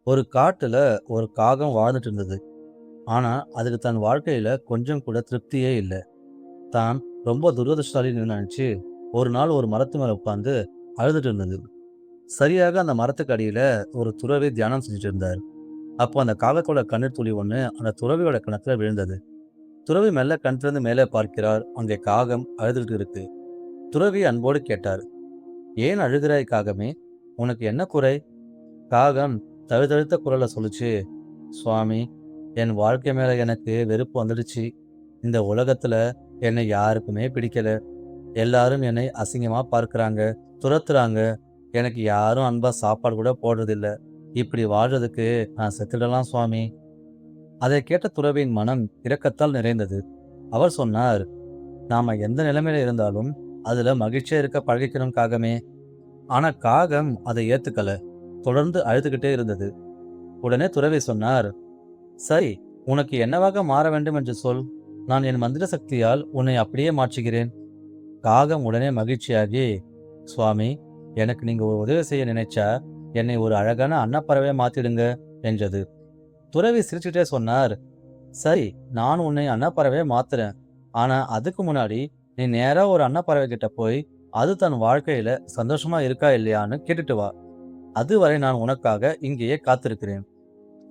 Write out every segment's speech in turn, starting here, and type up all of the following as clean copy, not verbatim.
ஒரு காட்டுல ஒரு காகம் வாழ்ந்துட்டு இருந்தது. ஆனா அதுக்கு தன் வாழ்க்கையில கொஞ்சம் கூட திருப்தியே இல்லை. தான் ரொம்ப துரதிர்ஷ்டசாலின்னு நினைச்சு ஒரு நாள் ஒரு மரத்து மேல உட்காந்து அழுதுட்டு இருந்தது. சரியாக அந்த மரத்துக்கு அடியில ஒரு துறவி தியானம் செஞ்சுட்டு இருந்தார். அப்போ அந்த காகத்தோட கண்ணீர் துளி ஒண்ணு அந்த துறவியோட கணத்துல விழுந்தது. துறவி மெல்ல கண் திறந்து மேலே பார்க்கிறார். அங்கே காகம் அழுதுகிட்டு இருக்கு. துறவி அன்போடு கேட்டார், ஏன் அழுகிறாய் காகமே? உனக்கு என்ன குறை? காகம் தழுதழுத்த குரல்ல சொல்லுச்சு, சுவாமி, என் வாழ்க்கை மேல எனக்கு வெறுப்பு வந்துடுச்சு. இந்த உலகத்துல என்னை யாருக்குமே பிடிக்கல. எல்லாரும் என்னை அசிங்கமா பார்க்கறாங்க, துரத்துறாங்க. எனக்கு யாரும் அன்பா சாப்பாடு கூட போடுறதில்ல. இப்படி வாழ்றதுக்கு நான் செத்துடலாம் சுவாமி. அதை கேட்ட துறவியின் மனம் இரக்கத்தால் நிறைந்தது. அவர் சொன்னார், நாம எந்த நிலைமையில இருந்தாலும் அதுல மகிழ்ச்சியா இருக்க பழகிக்கணும் காகமே. ஆனா காகம் அதை ஏத்துக்கல. தொடர்ந்து அழுதுகிட்டே இருந்தது. உடனே துறவி சொன்னார், சரி, உனக்கு என்னவாக மாற வேண்டும் என்று சொல். நான் என் மந்திர சக்தியால் உன்னை அப்படியே மாற்றுகிறேன். காகம் உடனே மகிழ்ச்சியாகி, சுவாமி, எனக்கு நீங்க ஒரு உதவி செய்ய நினைச்சா என்னை ஒரு அழகான அன்னப்பறவையா மாத்திடுங்க என்றது. துறவி சிரிச்சுட்டே சொன்னார், சரி, நான் உன்னை அன்னப்பறவையா மாத்துறேன். ஆனா அதுக்கு முன்னாடி நீ நேரா ஒரு அன்னப்பறவை கிட்ட போய் அது தன் வாழ்க்கையில சந்தோஷமா இருக்கா இல்லையான்னு கேட்டுட்டு வா. அதுவரை நான் உனக்காக இங்கேயே காத்திருக்கிறேன்.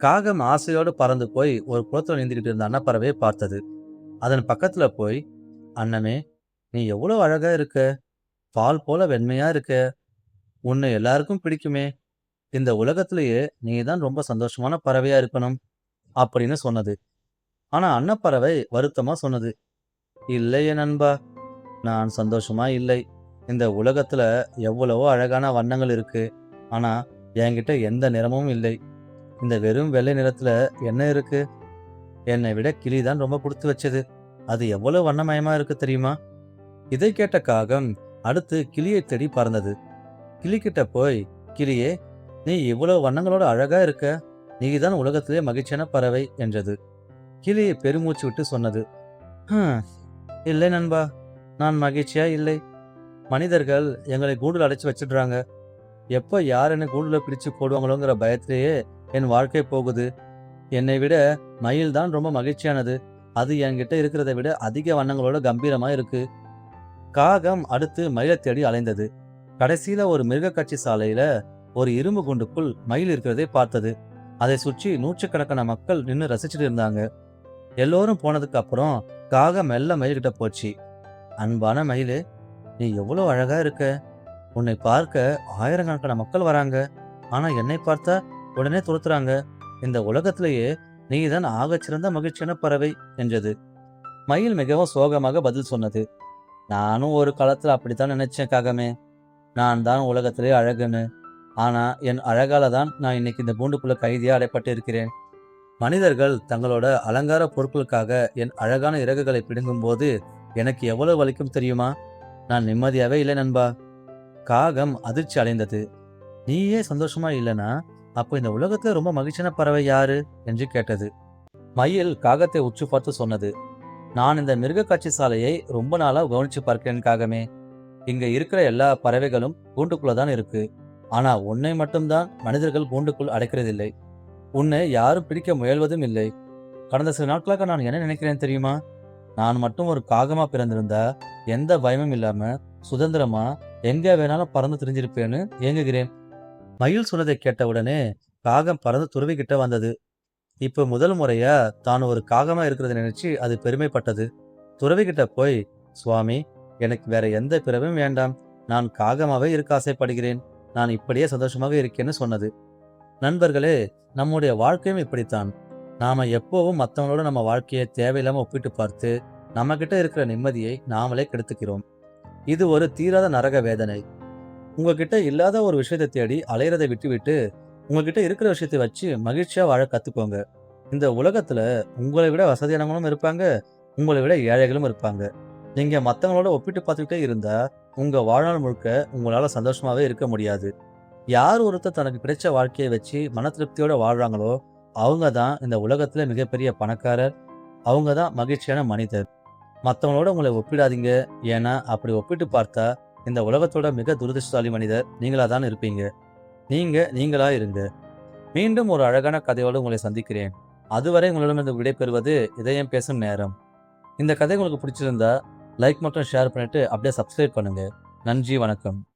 காகம் ஆசையோடு பறந்து போய் ஒரு குளத்துல நீந்திக்கிட்டு இருந்த அன்னப்பறவையை பார்த்தது. அதன் பக்கத்துல போய், அன்னமே, நீ எவ்வளவு அழகா இருக்க, பால் போல வெண்மையா இருக்க, உன்னை எல்லாருக்கும் பிடிக்குமே, இந்த உலகத்திலேயே நீ தான் ரொம்ப சந்தோஷமான பறவையா இருக்கணும் அப்படின்னு சொன்னது. ஆனா அன்னப்பறவை வருத்தமா சொன்னது, இல்லையே நண்பா, நான் சந்தோஷமா இல்லை. இந்த உலகத்துல எவ்வளவோ அழகான வண்ணங்கள் இருக்கு. ஆனா என்கிட்ட எந்த நிறமும் இல்லை. இந்த வெறும் வெள்ளை நிறத்துல என்ன இருக்கு? என்னை விட கிளிதான் ரொம்ப கொடுத்து வச்சது. அது எவ்வளவு வண்ணமயமா இருக்கு தெரியுமா? இதை கேட்ட காகம் அடுத்து கிளியை தேடி பறந்தது. கிளிக்கிட்ட போய், கிளியே, நீ இவ்வளவு வண்ணங்களோட அழகா இருக்க, நீதான் உலகத்திலே மகிழ்ச்சியான பறவை என்றது. கிளி பெருமூச்சு விட்டு சொன்னது, "ஹம், இல்லை நண்பா, நான் மகிழ்ச்சியா இல்லை. மனிதர்கள் எங்களை கூண்டுல அடைச்சு வச்சிடுறாங்க. எப்ப யார் என்ன கூண்டுல பிடிச்சு போடுவாங்களோங்கிற பயத்திலேயே என் வாழ்க்கை போகுது. என்னை விட மயில் தான் ரொம்ப மகிழ்ச்சியானது. அது என்கிட்ட இருக்கிறத விட அதிக வண்ணங்களோட கம்பீரமா இருக்கு." காகம் அடுத்து மயிலை தேடி அலைந்தது. கடைசியில ஒரு மிருகக்காட்சி சாலையில ஒரு இரும்பு குண்டுக்குள் மயில் இருக்கிறதை பார்த்தது. அதை சுற்றி நூற்றுக்கணக்கான மக்கள் நின்று ரசிச்சுட்டு இருந்தாங்க. எல்லோரும் போனதுக்கு அப்புறம் காகம் மெல்ல மயில்கிட்ட போச்சு. அன்பான மயிலே, நீ எவ்வளவு அழகா இருக்க. உன்னை பார்க்க ஆயிரக்கணக்கான மக்கள் வராங்க. ஆனா என்னை பார்த்தா உடனே துரத்துறாங்க. இந்த உலகத்திலேயே நீதான் ஆகச்சிறந்த மகிழ்ச்சியான பறவை என்றது. மயில் மிகவும் சோகமாக பதில் சொன்னது, நானும் ஒரு காலத்துல அப்படித்தான் நினைச்சேன் காகமே. நான் தான் உலகத்திலே அழகுன்னு. ஆனா என் அழகால தான் நான் இன்னைக்கு இந்த கூண்டுக்குள்ள கைதியா அடைப்பட்டு இருக்கிறேன். மனிதர்கள் தங்களோட அலங்கார பொருட்களுக்காக என் அழகான இறகுகளை பிடுங்கும் போது எனக்கு எவ்வளவு வலிக்கும் தெரியுமா? நான் நிம்மதியாவே இல்லை நண்பா. காகம் அதிர்ச்சி அடைந்தது. நீயே சந்தோஷமா இல்லைனா அப்போ இந்த உலகத்துல ரொம்ப மகிழ்ச்சியான பறவை யாரு என்று கேட்டது. மயில் காகத்தை உற்று பார்த்து சொன்னது, நான் இந்த மிருக காட்சி சாலையை ரொம்ப நாளா கவனிச்சு பார்க்கிறேன் காகமே. இங்க இருக்கிற எல்லா பறவைகளும் கூண்டுக்குள்ளதான் இருக்கு. ஆனா உன்னை மட்டும்தான் மனிதர்கள் கூண்டுக்குள் அடைக்கிறதில்லை. உன்னை யாரும் பிடிக்க முயல்வதும் இல்லை. கடந்த சில நாட்களாக நான் என்ன நினைக்கிறேன் தெரியுமா? நான் மட்டும் ஒரு காகமா பிறந்திருந்தா எந்த பயமும் இல்லாம சுதந்திரமா எங்க வேணாலும் பறந்து திரிஞ்சிருப்பேன்னு ஏங்குகிறேன். மயில் சொன்னதை கேட்டவுடனே காகம் பறந்து துறவிக்கிட்ட வந்தது. இப்ப முதல் முறையா தான் ஒரு காகமா இருக்கிறத நினைச்சு அது பெருமைப்பட்டது. துறவிக்கிட்ட போய், சுவாமி, எனக்கு வேற எந்த பிறவும் வேண்டாம். நான் காகமாவே இருக்க ஆசைப்படுகிறேன். நான் இப்படியே சந்தோஷமாக இருக்கேன்னு சொன்னது. நண்பர்களே, நம்முடைய வாழ்க்கையும் இப்படித்தான். நாம எப்பவும் மற்றவங்களோட நம்ம வாழ்க்கையை தேவையில்லாம ஒப்பிட்டு பார்த்து நம்ம கிட்ட இருக்கிற நிம்மதியை நாமளே கெடுத்துக்கிறோம். இது ஒரு தீராத நரக வேதனை. உங்ககிட்ட இல்லாத ஒரு விஷயத்தை தேடி அலையிறதை விட்டுவிட்டு உங்ககிட்ட இருக்கிற விஷயத்தை வச்சு மகிழ்ச்சியா வாழ கத்துக்கோங்க. இந்த உலகத்துல உங்களை விட வசதியானவங்களும் இருப்பாங்க, உங்களை விட ஏழைகளும் இருப்பாங்க. நீங்க மற்றவங்களோட ஒப்பிட்டு பார்த்துக்கிட்டே இருந்தா உங்க வாழ்நாள் முழுக்க உங்களால சந்தோஷமாவே இருக்க முடியாது. யார் ஒருத்தர் தனக்கு கிடைச்ச வாழ்க்கையை வச்சு மன திருப்தியோட வாழ்றாங்களோ அவங்க தான் இந்த உலகத்துல மிகப்பெரிய பணக்காரர். அவங்க தான் மகிழ்ச்சியான மனிதர். மற்றவங்களோட உங்களை ஒப்பிடாதீங்க. ஏன்னா அப்படி ஒப்பிட்டு பார்த்தா இந்த உலகத்தோட மிக துரதிர்ஷ்டசாலி மனிதர் நீங்களா தான் இருப்பீங்க. நீங்க நீங்களா இருங்க. மீண்டும் ஒரு அழகான கதையோடு உங்களை சந்திக்கிறேன். அதுவரை உங்களிடமிருந்து விடைபெறுவது இதயம் பேசும் நேரம். இந்த கதை உங்களுக்கு பிடிச்சிருந்தா லைக் மற்றும் ஷேர் பண்ணிட்டு அப்படியே சப்ஸ்கிரைப் பண்ணுங்க. நன்றி, வணக்கம்.